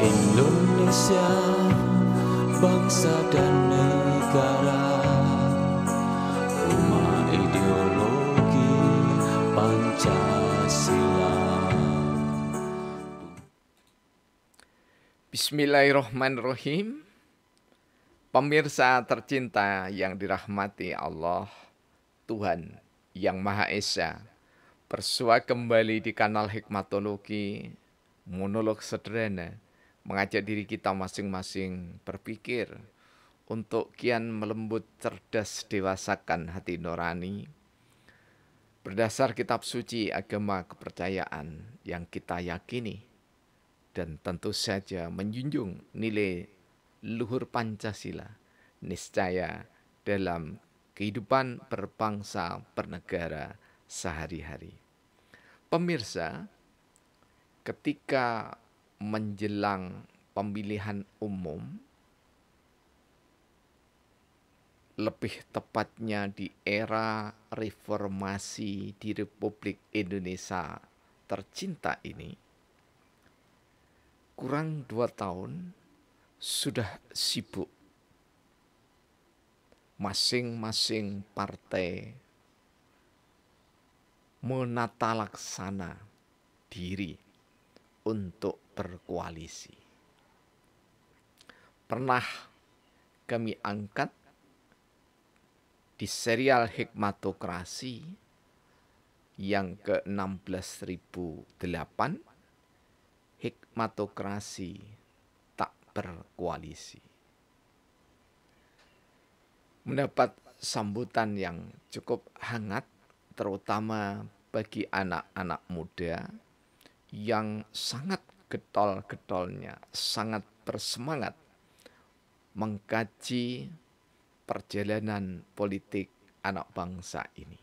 Indonesia, bangsa dan negara, rumah ideologi Pancasila. Bismillahirrahmanirrahim. Pemirsa tercinta yang dirahmati Allah, Tuhan yang Maha Esa, bersua kembali di kanal Hikmatologi, monolog sederhana, mengajak diri kita masing-masing berpikir untuk kian melembut, cerdas, dewasakan hati nurani, berdasar kitab suci agama kepercayaan yang kita yakini, dan tentu saja menjunjung nilai luhur Pancasila, niscaya dalam kehidupan berbangsa bernegara sehari-hari. Pemirsa, ketika menjelang pemilihan umum, lebih tepatnya di era reformasi di Republik Indonesia tercinta ini, kurang 2 tahun sudah sibuk masing-masing partai menata laksana diri untuk berkoalisi. Pernah kami angkat di serial Hikmatokrasi yang ke-16.008, Hikmatokrasi tak berkoalisi. Mendapat sambutan yang cukup hangat, terutama bagi anak-anak muda yang sangat getol-getolnya, sangat bersemangat mengkaji perjalanan politik anak bangsa ini.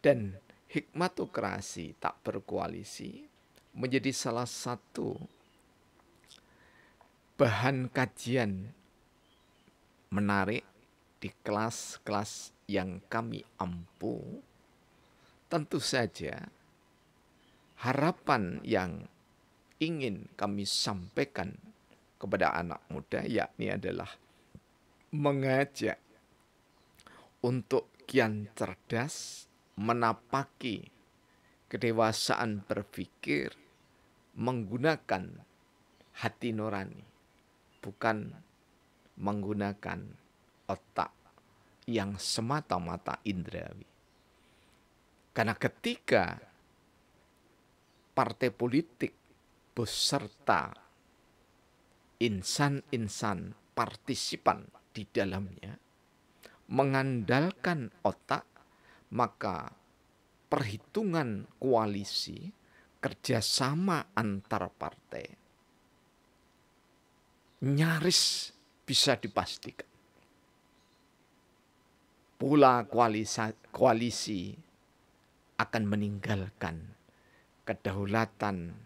Dan Hikmatokrasi tak berkoalisi menjadi salah satu bahan kajian menarik di kelas-kelas yang kami ampu. Tentu saja harapan yang ingin kami sampaikan kepada anak muda yakni adalah mengajak untuk kian cerdas menapaki kedewasaan berpikir menggunakan hati nurani, bukan menggunakan otak yang semata-mata indrawi. Karena ketika partai politik beserta insan-insan partisipan di dalamnya mengandalkan otak, maka perhitungan koalisi, kerjasama antar partai nyaris bisa dipastikan. Pola koalisi akan meninggalkan kedaulatan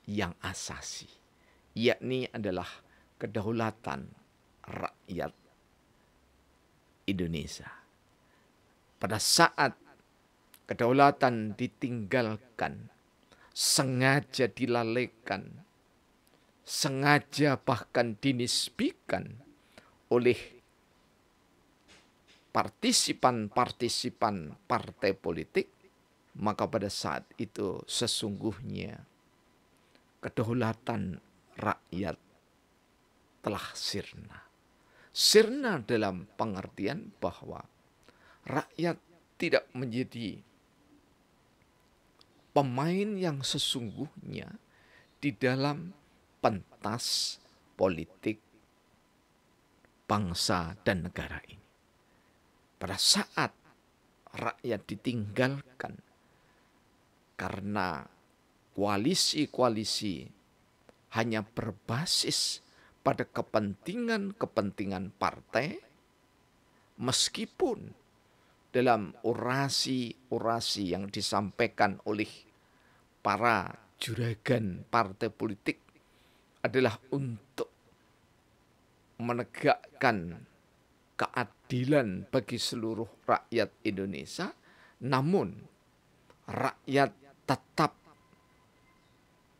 yang asasi, yakni adalah kedaulatan rakyat Indonesia. Pada saat kedaulatan ditinggalkan, sengaja dilalaikan, sengaja bahkan dinisbikan oleh partisipan-partisipan partai politik, maka pada saat itu sesungguhnya kedaulatan rakyat telah sirna. Sirna dalam pengertian bahwa rakyat tidak menjadi pemain yang sesungguhnya di dalam pentas politik bangsa dan negara ini. Pada saat rakyat ditinggalkan karena koalisi-koalisi hanya berbasis pada kepentingan-kepentingan partai, meskipun dalam orasi-orasi yang disampaikan oleh para juragan partai politik adalah untuk menegakkan keadilan bagi seluruh rakyat Indonesia, namun rakyat tetap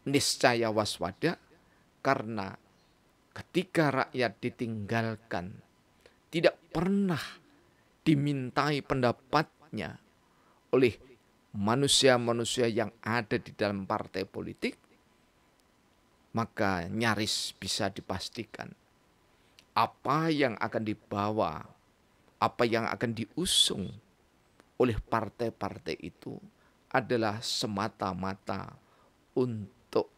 niscaya waspada, karena ketika rakyat ditinggalkan, tidak pernah dimintai pendapatnya oleh manusia-manusia yang ada di dalam partai politik, maka nyaris bisa dipastikan apa yang akan dibawa, apa yang akan diusung oleh partai-partai itu adalah semata-mata untuk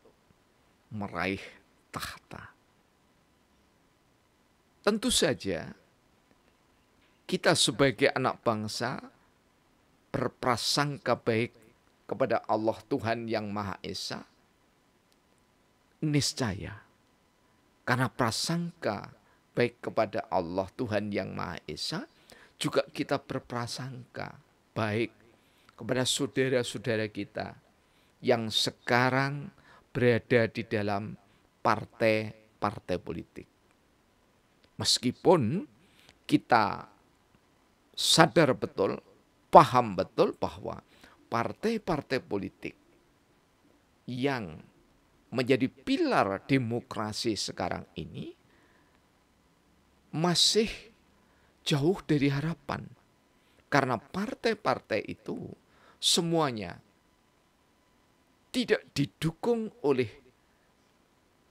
meraih tahta. Tentu saja kita sebagai anak bangsa berprasangka baik kepada Allah Tuhan yang Maha Esa, niscaya karena prasangka baik kepada Allah Tuhan yang Maha Esa, juga kita berprasangka baik kepada saudara-saudara kita yang sekarang berada di dalam partai-partai politik. Meskipun kita sadar betul, paham betul bahwa partai-partai politik yang menjadi pilar demokrasi sekarang ini masih jauh dari harapan. Karena partai-partai itu semuanya tidak didukung oleh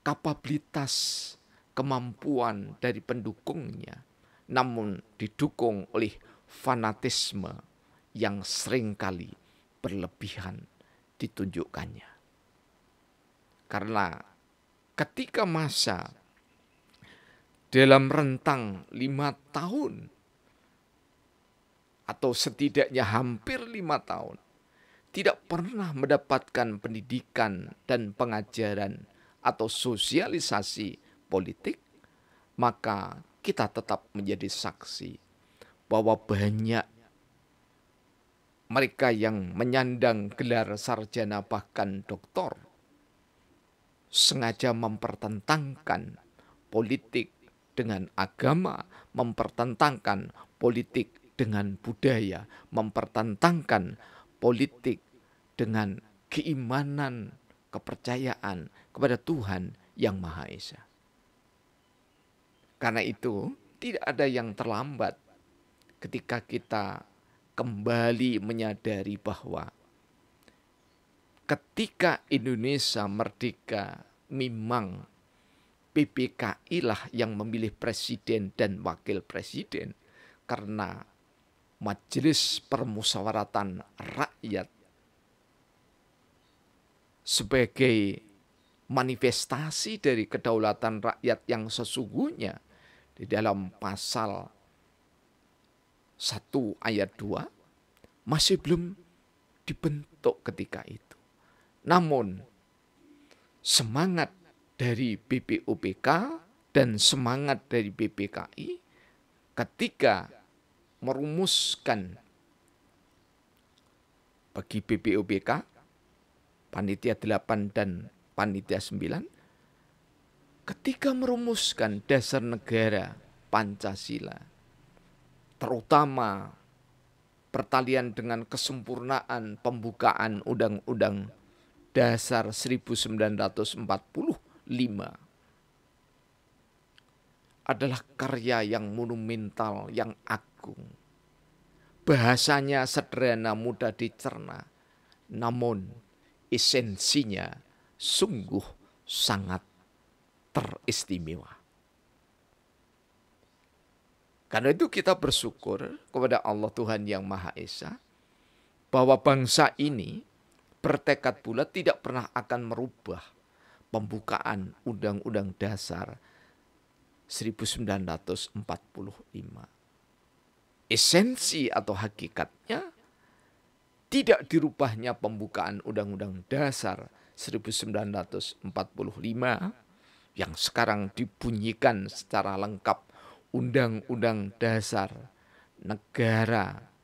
kapabilitas, kemampuan dari pendukungnya, namun didukung oleh fanatisme yang seringkali berlebihan ditunjukkannya. Karena ketika masa dalam rentang 5 tahun atau setidaknya hampir 5 tahun tidak pernah mendapatkan pendidikan dan pengajaran atau sosialisasi politik, maka kita tetap menjadi saksi bahwa banyak mereka yang menyandang gelar sarjana bahkan doktor sengaja mempertentangkan politik dengan agama, mempertentangkan politik dengan budaya, mempertentangkan politik dengan keimanan, kepercayaan kepada Tuhan yang Maha Esa. Karena itu tidak ada yang terlambat ketika kita kembali menyadari bahwa ketika Indonesia merdeka, memang PPKI lah yang memilih presiden dan wakil presiden, karena Majelis Permusyawaratan Rakyat sebagai manifestasi dari kedaulatan rakyat yang sesungguhnya di dalam pasal 1 ayat 2 masih belum dibentuk ketika itu. Namun semangat dari BPUPK dan semangat dari BPKI ketika merumuskan bagi BPUPK Panitia 8 dan Panitia 9, ketika merumuskan dasar negara Pancasila, terutama pertalian dengan kesempurnaan pembukaan Undang-Undang Dasar 1945, adalah karya yang monumental, yang agung. Bahasanya sederhana, mudah dicerna, namun esensinya sungguh sangat teristimewa. Karena itu kita bersyukur kepada Allah Tuhan yang Maha Esa bahwa bangsa ini bertekad bulat tidak pernah akan merubah pembukaan Undang-Undang Dasar 1945. Esensi atau hakikatnya tidak dirubahnya pembukaan Undang-Undang Dasar 1945 yang sekarang dibunyikan secara lengkap Undang-Undang Dasar Negara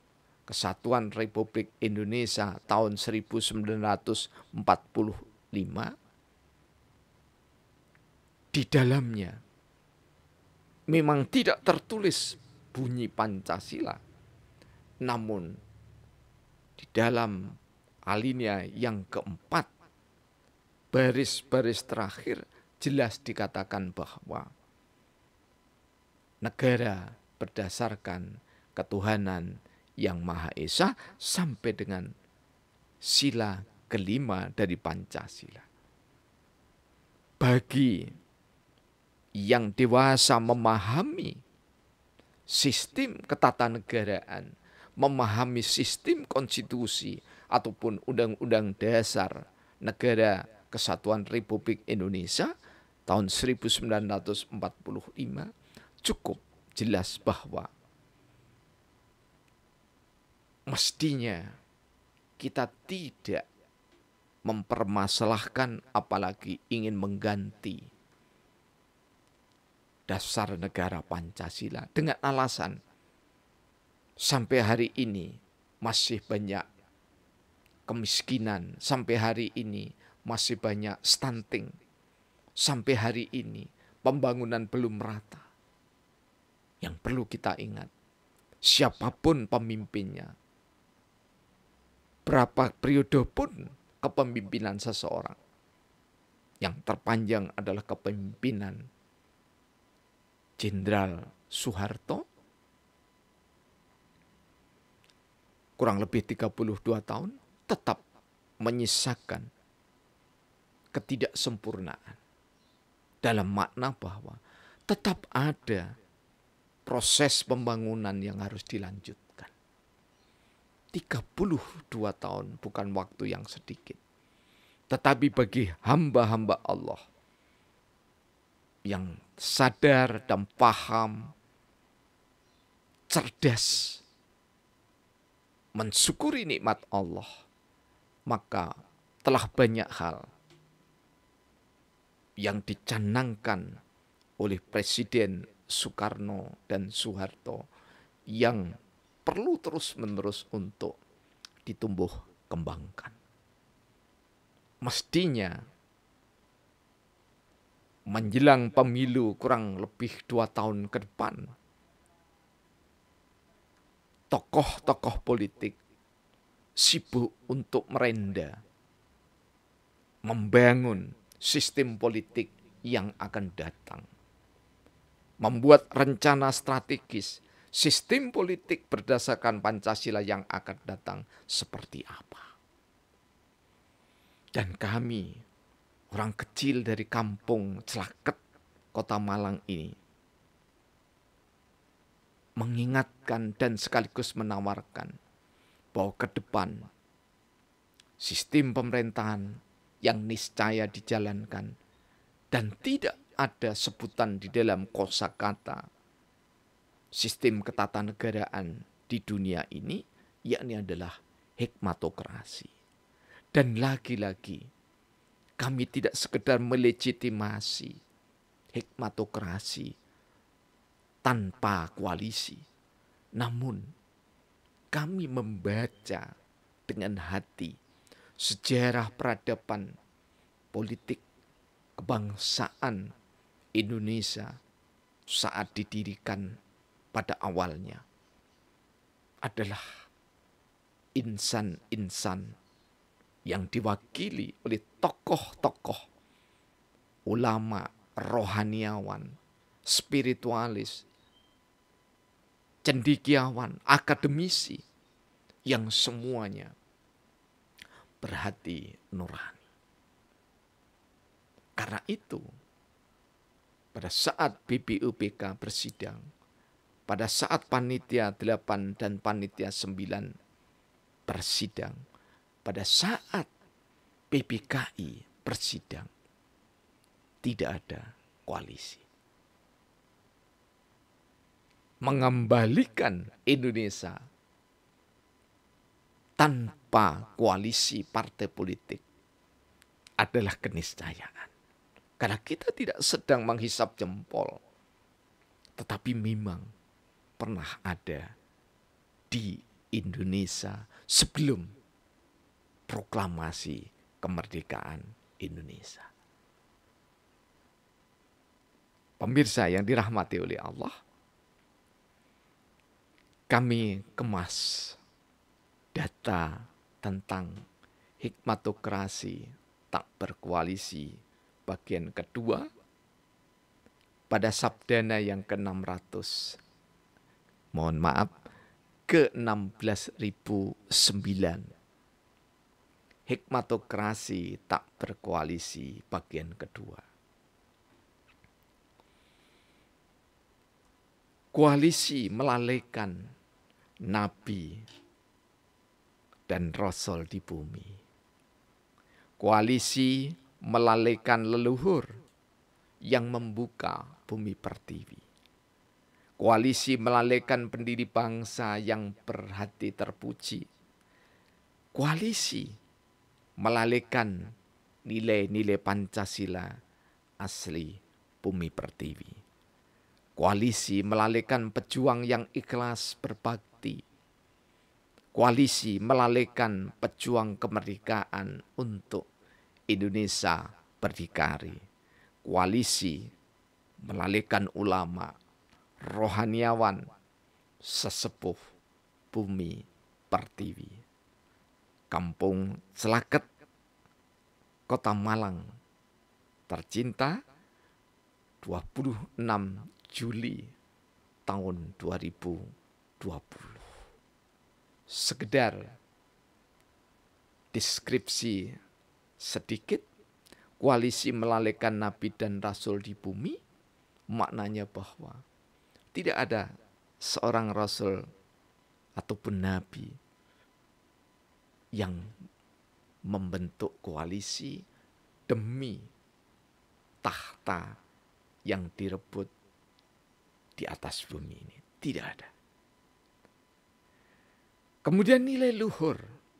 Kesatuan Republik Indonesia tahun 1945. Di dalamnya memang tidak tertulis bunyi Pancasila, namun di dalam alinea yang keempat baris-baris terakhir jelas dikatakan bahwa negara berdasarkan ketuhanan yang Maha Esa sampai dengan sila kelima dari Pancasila. Bagi yang dewasa memahami sistem ketatanegaraan, memahami sistem konstitusi ataupun undang-undang dasar Negara Kesatuan Republik Indonesia tahun 1945, cukup jelas bahwa mestinya kita tidak mempermasalahkan apalagi ingin mengganti dasar negara Pancasila dengan alasan sampai hari ini masih banyak kemiskinan, sampai hari ini masih banyak stunting, sampai hari ini pembangunan belum merata. Yang perlu kita ingat, siapapun pemimpinnya, berapa periode pun kepemimpinan seseorang, yang terpanjang adalah kepemimpinan Jenderal Soeharto, kurang lebih 32 tahun, tetap menyisakan ketidaksempurnaan. Dalam makna bahwa tetap ada proses pembangunan yang harus dilanjutkan. 32 tahun bukan waktu yang sedikit. Tetapi bagi hamba-hamba Allah yang sadar dan paham, cerdas, mensyukuri nikmat Allah, maka telah banyak hal yang dicanangkan oleh Presiden Soekarno dan Soeharto yang perlu terus-menerus untuk ditumbuh kembangkan. Mestinya menjelang pemilu kurang lebih 2 tahun ke depan, tokoh-tokoh politik sibuk untuk merenda, membangun sistem politik yang akan datang, membuat rencana strategis sistem politik berdasarkan Pancasila yang akan datang seperti apa. Dan kami, orang kecil dari kampung Celaket, Kota Malang ini, mengingatkan dan sekaligus menawarkan bahwa ke depan sistem pemerintahan yang niscaya dijalankan dan tidak ada sebutan di dalam kosakata sistem ketatanegaraan di dunia ini, yakni adalah hikmatokrasi. Dan lagi-lagi kami tidak sekedar melegitimasi hikmatokrasi tanpa koalisi, namun kami membaca dengan hati sejarah peradaban politik kebangsaan Indonesia saat didirikan pada awalnya adalah insan-insan yang diwakili oleh tokoh-tokoh ulama, rohaniawan, spiritualis, cendekiawan, akademisi yang semuanya berhati nurani. Karena itu, pada saat BPUPK bersidang, pada saat panitia 8 dan panitia 9 bersidang, pada saat PPKI bersidang, tidak ada koalisi. Mengembalikan Indonesia tanpa koalisi partai politik adalah keniscayaan. Karena kita tidak sedang menghisap jempol, tetapi memang pernah ada di Indonesia sebelum proklamasi kemerdekaan Indonesia. Pemirsa yang dirahmati oleh Allah, kami kemas data tentang hikmatokrasi tak berkoalisi bagian kedua pada Sabdana yang ke-600. Mohon maaf, ke-16.009. Hikmatokrasi tak berkoalisi bagian kedua. Koalisi melalaikan nabi dan rasul di bumi. Koalisi melalaikan leluhur yang membuka bumi pertiwi. Koalisi melalaikan pendiri bangsa yang berhati terpuji. Koalisi melalaikan nilai-nilai Pancasila asli bumi pertiwi. Koalisi melalaikan pejuang yang ikhlas berbakti. Koalisi melalaikan pejuang kemerdekaan untuk Indonesia berdikari. Koalisi melalaikan ulama, rohaniawan, sesepuh bumi pertiwi. Kampung Celaket, Kota Malang, tercinta 26 Juli tahun 2020. Sekedar deskripsi sedikit, koalisi melalaikan nabi dan rasul di bumi, maknanya bahwa tidak ada seorang rasul ataupun nabi yang membentuk koalisi demi tahta yang direbut di atas bumi ini. Tidak ada. Kemudian nilai luhur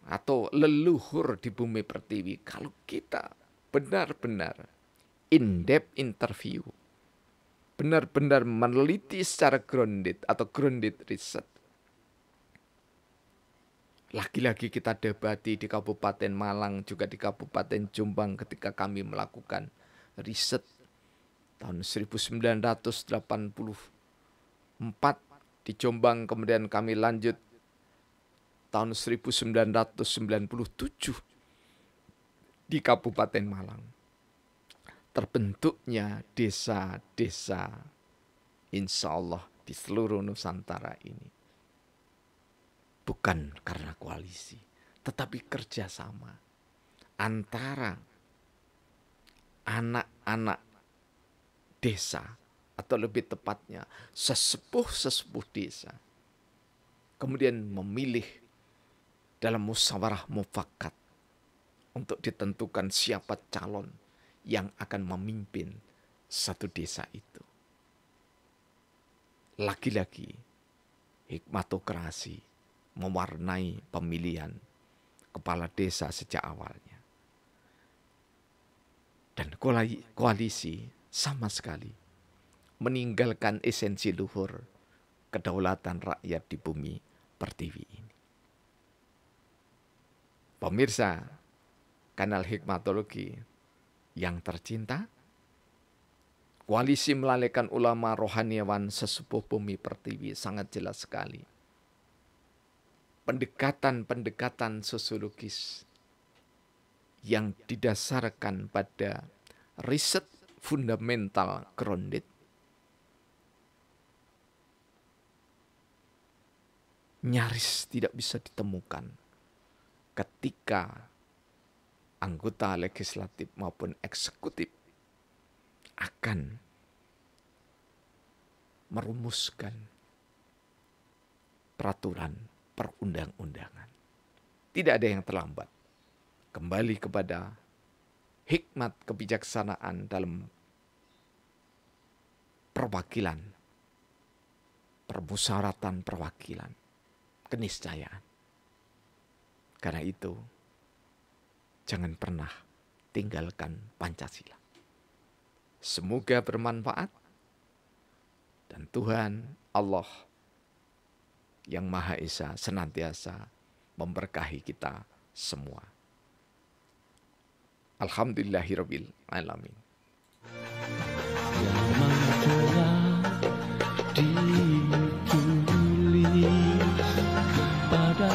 atau leluhur di bumi pertiwi, kalau kita benar-benar in-depth interview, benar-benar meneliti secara grounded atau grounded research. Lagi-lagi kita debati di Kabupaten Malang, juga di Kabupaten Jombang ketika kami melakukan riset tahun 1984 di Jombang, kemudian kami lanjut tahun 1997 di Kabupaten Malang. Terbentuknya desa-desa insya Allah di seluruh Nusantara ini. Bukan karena koalisi, tetapi kerjasama antara anak-anak desa, atau lebih tepatnya sesepuh-sesepuh desa. Kemudian memilih dalam musyawarah mufakat untuk ditentukan siapa calon yang akan memimpin satu desa itu. Lagi-lagi hikmatokrasi mewarnai pemilihan kepala desa sejak awalnya. Dan koalisi sama sekali meninggalkan esensi luhur kedaulatan rakyat di bumi pertiwi ini. Pemirsa kanal Hikmatologi yang tercinta, koalisi melalaikan ulama rohaniawan sesepuh bumi pertiwi sangat jelas sekali. Pendekatan-pendekatan sosiologis yang didasarkan pada riset fundamental grounded nyaris tidak bisa ditemukan ketika anggota legislatif maupun eksekutif akan merumuskan peraturan perundang-undangan. Tidak ada yang terlambat. Kembali kepada hikmat kebijaksanaan dalam perwakilan, permusyawaratan perwakilan, keniscayaan. Karena itu, jangan pernah tinggalkan Pancasila. Semoga bermanfaat dan Tuhan Allah yang Maha Esa senantiasa memberkahi kita semua. Alhamdulillahirabbil alamin. Ditulis pada